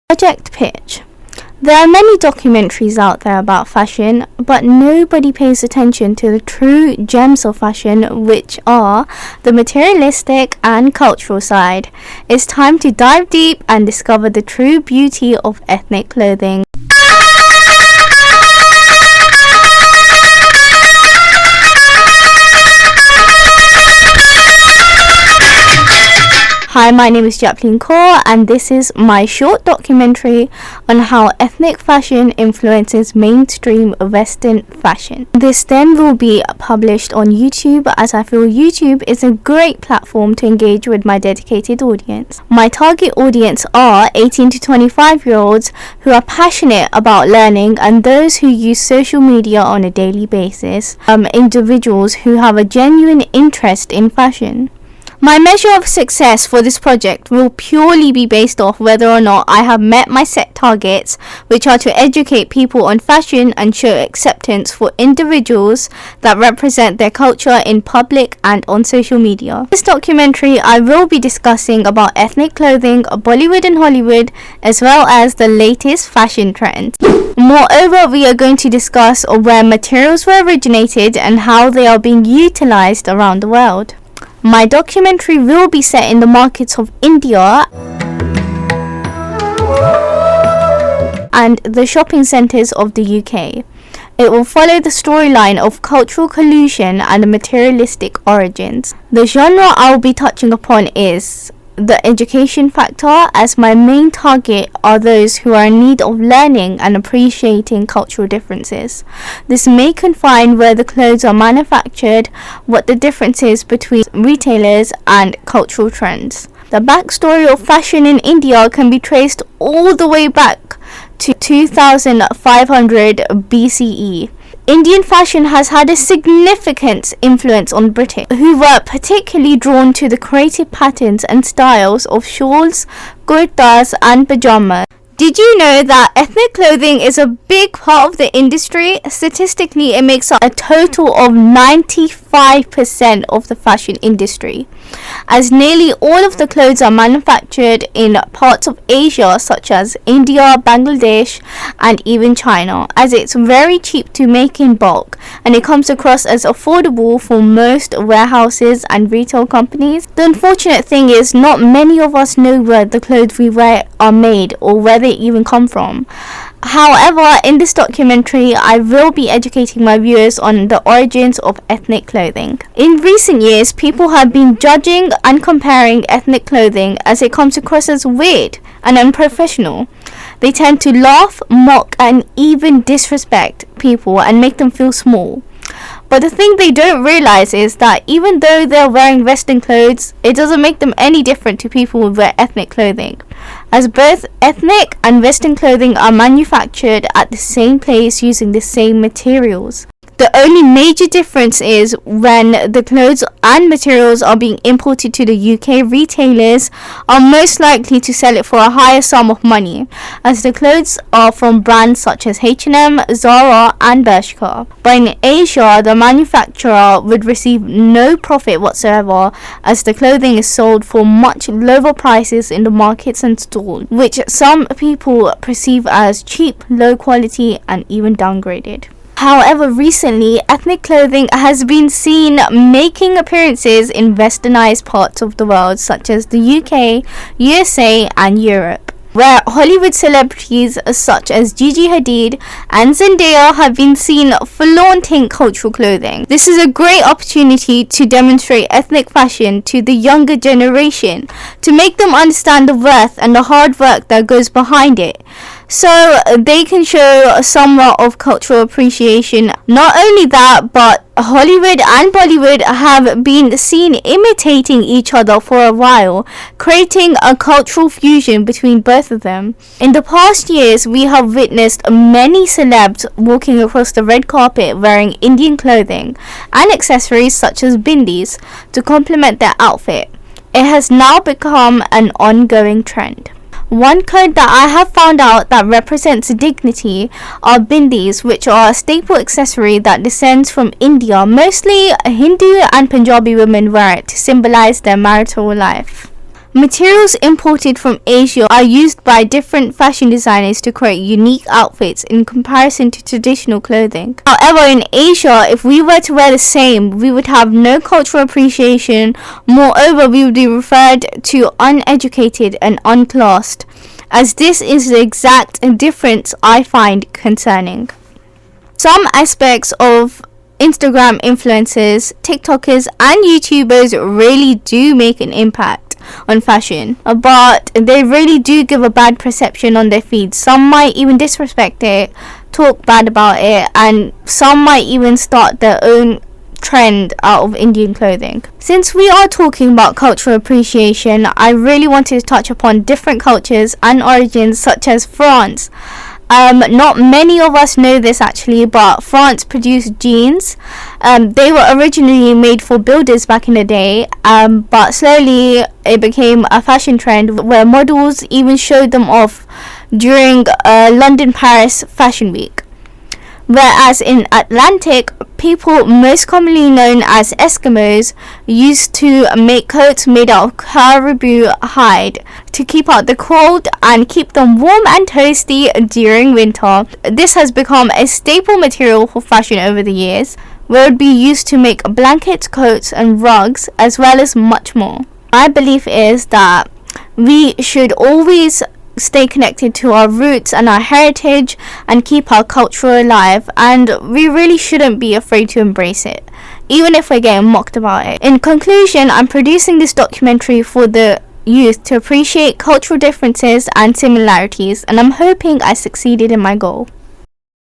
Project pitch. There are many documentaries out there about fashion, but nobody pays attention to the true gems of fashion, which are the materialistic and cultural side. It's time to dive deep and discover the true beauty of ethnic clothing. Hi, my name is Jacqueline Kaur, and this is my short documentary on how ethnic fashion influences mainstream Western fashion. This then will be published on YouTube, as I feel YouTube is a great platform to engage with my dedicated audience. My target audience are 18 to 25-year-olds who are passionate about learning and those who use social media on a daily basis, individuals who have a genuine interest in fashion. My measure of success for this project will purely be based off whether or not I have met my set targets, which are to educate people on fashion and show acceptance for individuals that represent their culture in public and on social media. In this documentary, I will be discussing about ethnic clothing, Bollywood and Hollywood, as well as the latest fashion trends. Moreover, we are going to discuss where materials were originated and how they are being utilized around the world. My documentary will be set in the markets of India and the shopping centres of the UK. It will follow the storyline of cultural collusion and materialistic origins. The genre I will be touching upon is the education factor, as my main target are those who are in need of learning and appreciating cultural differences. This may confine where the clothes are manufactured, what the difference is between retailers and cultural trends. The backstory of fashion in India can be traced all the way back to 2500 BCE. Indian fashion has had a significant influence on British, who were particularly drawn to the creative patterns and styles of shawls, kurtas and pajamas. Did you know that ethnic clothing is a big part of the industry? Statistically, it makes up a total of 95% of the fashion industry, as nearly all of the clothes are manufactured in parts of Asia such as India, Bangladesh and even China, as it's very cheap to make in bulk and it comes across as affordable for most warehouses and retail companies. The unfortunate thing is not many of us know where the clothes we wear are made or where they even come from. However, in this documentary, I will be educating my viewers on the origins of ethnic clothing. In recent years, people have been judging and comparing ethnic clothing as it comes across as weird and unprofessional. They tend to laugh, mock and even disrespect people and make them feel small. But the thing they don't realize is that even though they're wearing Western clothes, it doesn't make them any different to people who wear ethnic clothing, as both ethnic and Western clothing are manufactured at the same place using the same materials. The only major difference is when the clothes and materials are being imported to the UK, retailers are most likely to sell it for a higher sum of money, as the clothes are from brands such as H&M, Zara and Bershka. But in Asia, the manufacturer would receive no profit whatsoever, as the clothing is sold for much lower prices in the markets and stores, which some people perceive as cheap, low quality and even downgraded. However, recently, ethnic clothing has been seen making appearances in westernized parts of the world such as the UK, USA and Europe, where Hollywood celebrities such as Gigi Hadid and Zendaya have been seen flaunting cultural clothing. This is a great opportunity to demonstrate ethnic fashion to the younger generation, to make them understand the worth and the hard work that goes behind it, so they can show somewhat of cultural appreciation. Not only that, but Hollywood and Bollywood have been seen imitating each other for a while, creating a cultural fusion between both of them. In the past years, we have witnessed many celebs walking across the red carpet wearing Indian clothing and accessories such as bindis to complement their outfit. It has now become an ongoing trend. One code that I have found out that represents dignity are bindis, which are a staple accessory that descends from India. Mostly Hindu and Punjabi women wear it to symbolize their marital life. Materials imported from Asia are used by different fashion designers to create unique outfits in comparison to traditional clothing. However, in Asia, if we were to wear the same, we would have no cultural appreciation. Moreover, we would be referred to uneducated and unclassed, as this is the exact difference I find concerning. Some aspects of Instagram influencers, TikTokers, and YouTubers really do make an impact on fashion, but they really do give a bad perception on their feeds. Some might even disrespect it, talk bad about it, and some might even start their own trend out of Indian clothing. Since we are talking about cultural appreciation, I really wanted to touch upon different cultures and origins, such as France. Not many of us know this actually, but France produced jeans. They were originally made for builders back in the day, but slowly it became a fashion trend where models even showed them off during London-Paris Fashion Week. Whereas in Atlantic, people most commonly known as Eskimos used to make coats made out of caribou hide to keep out the cold and keep them warm and toasty during winter. This has become a staple material for fashion over the years, where it would be used to make blankets, coats and rugs, as well as much more. My belief is that we should always stay connected to our roots and our heritage and keep our culture alive, and we really shouldn't be afraid to embrace it, even if we're getting mocked about it. In conclusion, I'm producing this documentary for the youth to appreciate cultural differences and similarities, and I'm hoping I succeeded in my goal.